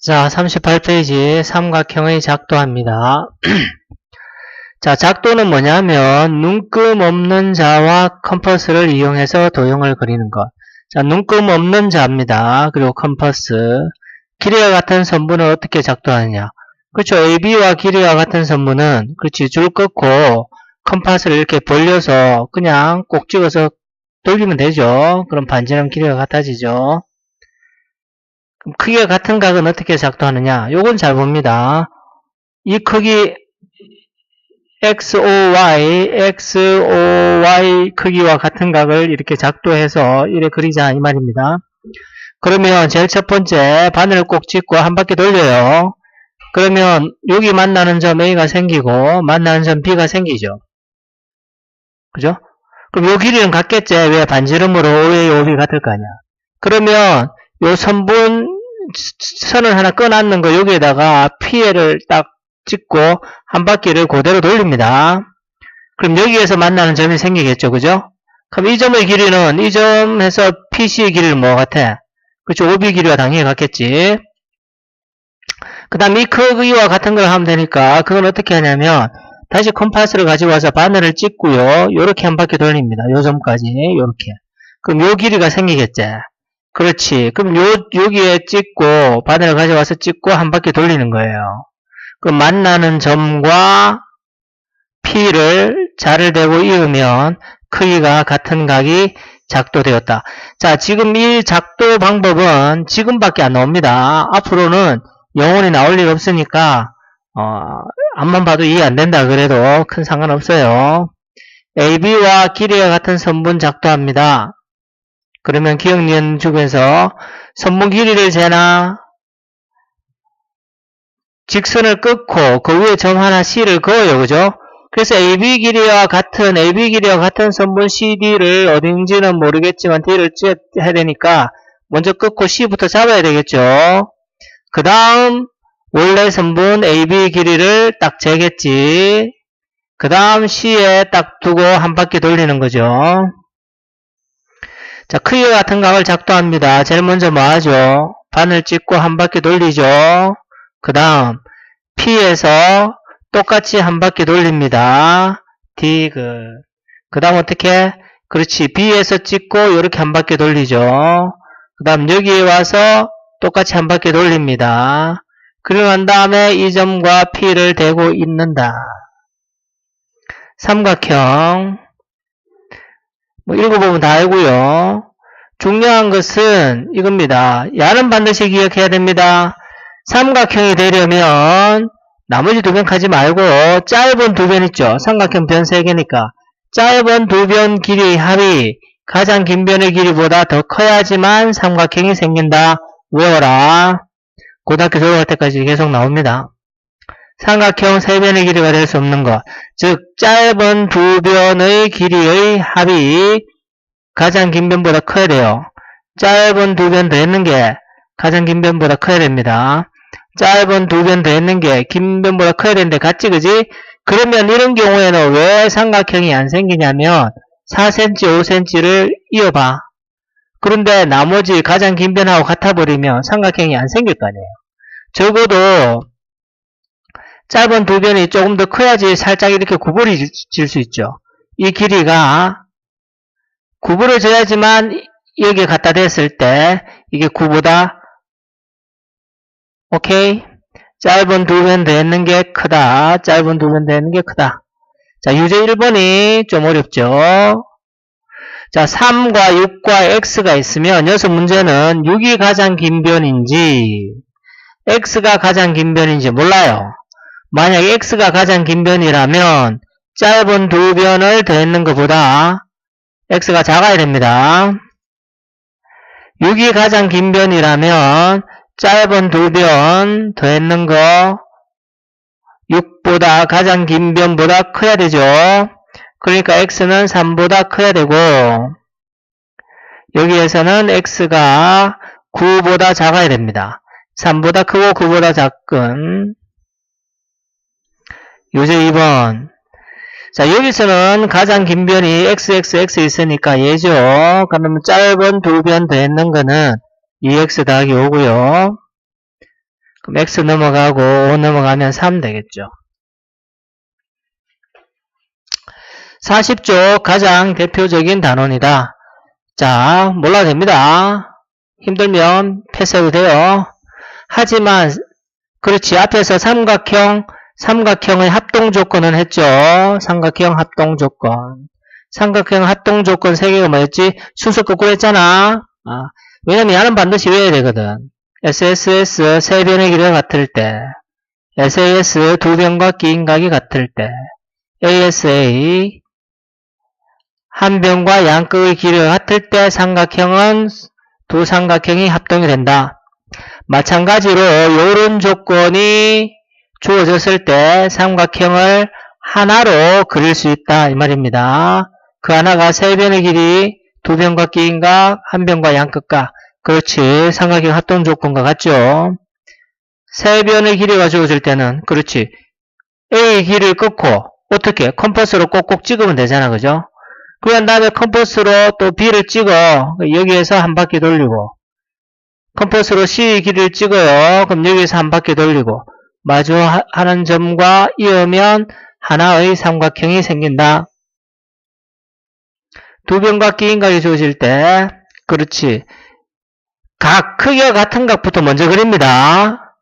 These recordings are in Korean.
자, 38페이지 삼각형의 작도합니다. 자, 작도는 뭐냐면 눈금 없는 자와 컴퍼스를 이용해서 도형을 그리는 것. 자, 눈금 없는 자입니다. 그리고 컴퍼스. 길이와 같은 선분을 어떻게 작도하느냐. 그렇죠. AB와 길이와 같은 선분은 그렇지. 줄 긋고 컴퍼스를 이렇게 벌려서 그냥 꼭 찍어서 돌리면 되죠. 그럼 반지름 길이가 같아지죠. 그럼 크기가 같은 각은 어떻게 작도하느냐? 요건 잘 봅니다. 이 크기 XOY 크기와 같은 각을 이렇게 작도해서 이래 그리자 이 말입니다. 그러면 제일 첫 번째 바늘을 꼭 찍고 한 바퀴 돌려요. 그러면 여기 만나는 점 A가 생기고 만나는 점 B가 생기죠. 그죠? 그럼 요 길이는 같겠지. 왜 반지름으로 OA, OB 같을 거 아니야. 그러면 요 선분 선을 하나 꺼놨는 거 여기에다가 P를 딱 찍고 한 바퀴를 그대로 돌립니다. 그럼 여기에서 만나는 점이 생기겠죠. 그죠? 그럼 이 점의 길이는 이 점에서 PC의 길이는 뭐 같아? 그렇죠. OB 길이가 당연히 같겠지. 그 다음 이 크기와 같은 걸 하면 되니까 그건 어떻게 하냐면 다시 컴파스를 가지고 와서 바늘을 찍고요. 요렇게 한 바퀴 돌립니다. 요 점까지 요렇게. 그럼 요 길이가 생기겠지. 그렇지. 그럼 여기에 찍고 바늘을 가져와서 찍고 한 바퀴 돌리는 거예요. 그럼 만나는 점과 P를 자를 대고 이으면 크기가 같은 각이 작도되었다. 자, 지금 이 작도 방법은 지금밖에 안 나옵니다. 앞으로는 영원히 나올 일 없으니까 앞만 봐도 이해 안 된다 그래도 큰 상관없어요. AB와 길이가 같은 선분 작도합니다. 그러면 기억, 니은 중에서 선분 길이를 재나 직선을 끊고 그 위에 점 하나 C를 그어요. 그죠? 그래서 AB 길이와 같은 선분 CD를 어딘지는 모르겠지만 D를 해야 되니까 먼저 끊고 C부터 잡아야 되겠죠. 그 다음 원래 선분 AB 길이를 딱 재겠지. 그 다음 C에 딱 두고 한 바퀴 돌리는 거죠. 자, 크기와 같은 각을 작도합니다. 제일 먼저 뭐 하죠? 바늘 찍고 한 바퀴 돌리죠. 그 다음 P에서 똑같이 한 바퀴 돌립니다. D 그 다음 어떻게? 그렇지. B에서 찍고 이렇게 한 바퀴 돌리죠. 그 다음 여기에 와서 똑같이 한 바퀴 돌립니다. 그리고 난 다음에 이 점과 P를 대고 잇는다. 삼각형. 뭐 읽어보면 다 알고요. 중요한 것은 이겁니다. 야는 반드시 기억해야 됩니다. 삼각형이 되려면 나머지 두 변 가지 말고 짧은 두 변 있죠. 삼각형 변 3개니까 짧은 두 변 길이의 합이 가장 긴 변의 길이보다 더 커야지만 삼각형이 생긴다. 외워라. 고등학교 졸업할 때까지 계속 나옵니다. 삼각형 3변의 길이가 될 수 없는 것. 즉 짧은 두 변의 길이의 합이 가장 긴 변보다 커야 돼요. 짧은 두 변 더 했는 게 가장 긴 변보다 커야 됩니다. 짧은 두 변 더 했는 게 긴 변보다 커야 되는데 같지 그지? 그러면 이런 경우에는 왜 삼각형이 안 생기냐면 4cm, 5cm를 이어봐. 그런데 나머지 가장 긴 변하고 같아버리면 삼각형이 안 생길 거 아니에요. 적어도 짧은 두 변이 조금 더 커야지 살짝 이렇게 구부러질 수 있죠. 이 길이가 구부러져야지만 여기에 갖다 댔을 때 이게 9보다 오케이? 짧은 두 변 더 했는 게 크다. 짧은 두 변 더 했는 게 크다. 자, 유제 1번이 좀 어렵죠. 자, 3과 6과 X가 있으면 여기서 문제는 6이 가장 긴 변인지 X가 가장 긴 변인지 몰라요. 만약에 X가 가장 긴 변이라면 짧은 두 변을 더했는 것보다 X가 작아야 됩니다. 6이 가장 긴 변이라면 짧은 두 변 더했는 거 6보다 가장 긴 변보다 커야 되죠. 그러니까 X는 3보다 커야 되고 여기에서는 X가 9보다 작아야 됩니다. 3보다 크고 9보다 작은 요제 2번. 자, 여기서는 가장 긴 변이 XXX 있으니까 얘죠. 그러면 짧은 두 변 더했는 거는 2X 더하기 5고요. 그럼 x 넘어가고 5 넘어가면 3 되겠죠. 40쪽 가장 대표적인 단원이다. 자, 몰라도 됩니다. 힘들면 패스해도 돼요. 하지만 그렇지, 앞에서 삼각형의 합동 조건은 했죠. 삼각형 합동 조건. 삼각형 합동 조건 3개가 뭐였지? 순서 거꾸로 했잖아. 왜냐면 야는 반드시 외워야 되거든. SSS 3변의 길이가 같을 때, SAS 2변과 기인각이 같을 때, ASA 한 변과 양극의 길이가 같을 때 삼각형은 두 삼각형이 합동이 된다. 마찬가지로 이런 조건이 주어졌을 때 삼각형을 하나로 그릴 수 있다 이 말입니다. 그 하나가 3변의 길이, 2변과 기인각, 1변과 양극각. 그렇지, 삼각형 합동 조건과 같죠. 3변의 길이가 주어질 때는 그렇지, A의 길이를 끊고 어떻게? 컴퍼스로 꼭꼭 찍으면 되잖아, 그죠? 그런 다음에 컴퍼스로 또 B를 찍어. 여기에서 한 바퀴 돌리고, 컴퍼스로 C의 길이를 찍어요. 그럼 여기에서 한 바퀴 돌리고, 마주하는 점과 이으면 하나의 삼각형이 생긴다. 2변과 기인각이 주어질 때, 그렇지, 각 크기가 같은 각부터 먼저 그립니다.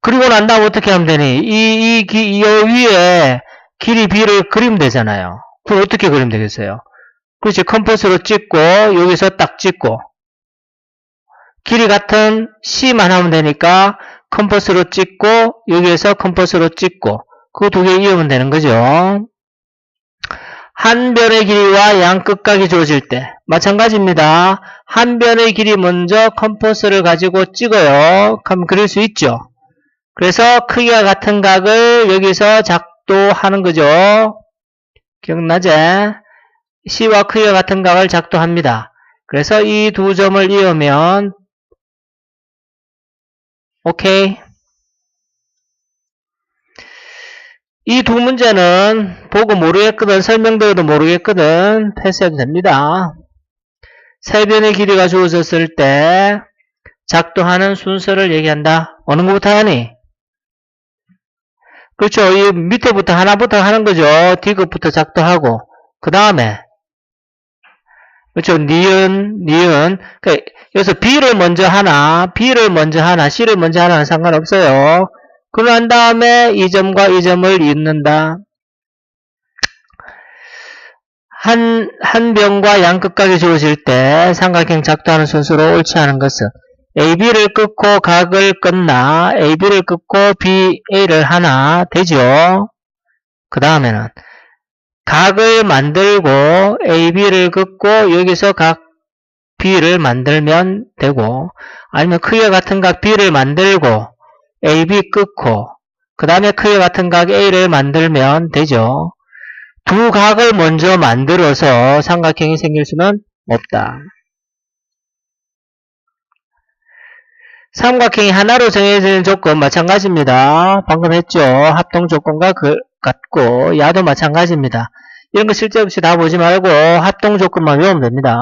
그리고 난 다음 어떻게 하면 되니? 이 위에 길이 B를 그리면 되잖아요. 그럼 어떻게 그리면 되겠어요? 그렇지, 컴퍼스로 찍고 여기서 딱 찍고, 길이 같은 C만 하면 되니까 컴퍼스로 찍고 여기에서 컴퍼스로 찍고 그 두 개 이으면 되는 거죠. 한 변의 길이와 양끝각이 주어질 때 마찬가지입니다. 한 변의 길이 먼저 컴퍼스를 가지고 찍어요. 그럼 그릴 수 있죠. 그래서 크기가 같은 각을 여기서 작도하는 거죠. 기억나지? C와 크기가 같은 각을 작도합니다. 그래서 이 두 점을 이으면 오케이. 이 두 문제는 보고 모르겠거든, 설명드려도 모르겠거든, 패스해도 됩니다. 3변의 길이가 주어졌을 때 작도하는 순서를 얘기한다. 어느 것부터 하니? 그렇죠. 이 밑에부터 하나부터 하는 거죠. D급부터 작도하고 그 다음에 그렇죠. 니은 그러니까 여기서 B를 먼저 하나, B를 먼저 하나, C를 먼저 하나는 상관없어요. 그런 다음에 이 점과 이 점을 잇는다. 한 변과 양끝각이 주어질 때 삼각형 작도하는 순서로 옳지 않은 것은 AB를 끊고 각을 끊나, AB를 끊고 BA를 하나 되죠. 그 다음에는 각을 만들고 AB를 끊고 여기서 각 B를 만들면 되고, 아니면 크기가 같은 각 B를 만들고 AB 끊고 그 다음에 크기가 같은 각 A를 만들면 되죠. 두 각을 먼저 만들어서 삼각형이 생길 수는 없다. 삼각형이 하나로 정해지는 조건 마찬가지입니다. 방금 했죠. 합동 조건과 같고 야도 마찬가지입니다. 이런 거 실제없이 다 보지 말고 합동 조건만 외우면 됩니다.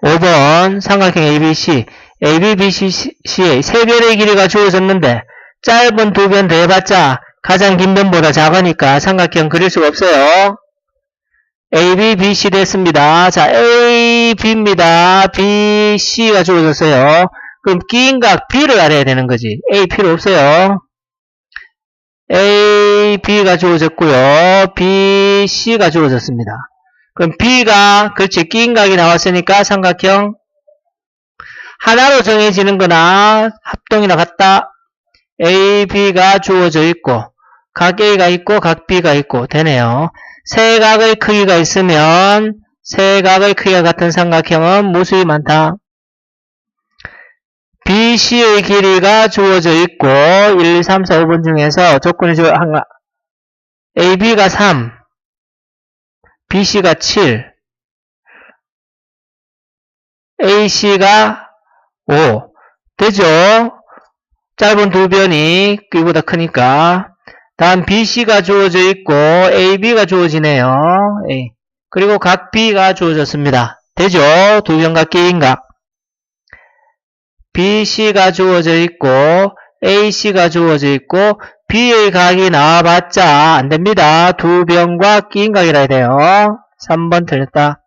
5번 삼각형 ABC AB, BC, C의 3변의 길이가 주어졌는데 짧은 2변 더해봤자 가장 긴 변보다 작으니까 삼각형 그릴 수가 없어요. AB, BC 됐습니다. 자, A, B입니다. B, C가 주어졌어요. 그럼 기인각 B를 알아야 되는 거지. A 필요 없어요. A, B가 주어졌고요. B, C가 주어졌습니다. 그럼 B가 그렇지 기인각이 나왔으니까 삼각형 하나로 정해지는 거나 합동이나 같다. A, B가 주어져 있고 각 A가 있고 각 B가 있고 되네요. 세 각의 크기가 있으면 세 각의 크기가 같은 삼각형은 무수히 많다. BC의 길이가 주어져 있고 1, 2, 3, 4, 5번 중에서 조건이 AB가 3, BC가 7, AC가 5 되죠? 짧은 2변이 이보다 크니까. 다음 BC가 주어져 있고 AB가 주어지네요. 그리고 각 B가 주어졌습니다. 되죠? 2변각 기인각. BC가 주어져 있고 AC가 주어져 있고 B의 각이 나와봤자 안됩니다. 두 변과 끼인 각이라 해야 돼요. 3번 틀렸다.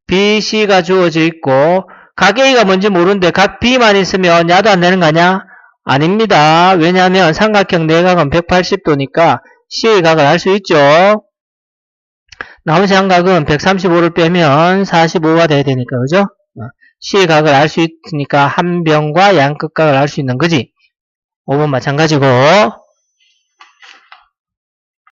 BC가 주어져 있고 각 A가 뭔지 모르는데 각 B만 있으면 야도 안 되는 거 아니야? 아닙니다. 왜냐하면 삼각형 내각은 180도니까 C의 각을 알 수 있죠. 나머지 한 각은 135를 빼면 45가 돼야 되니까 그죠? C의 각을 알 수 있으니까 한 변과 양끝각을 알 수 있는 거지. 5번 마찬가지고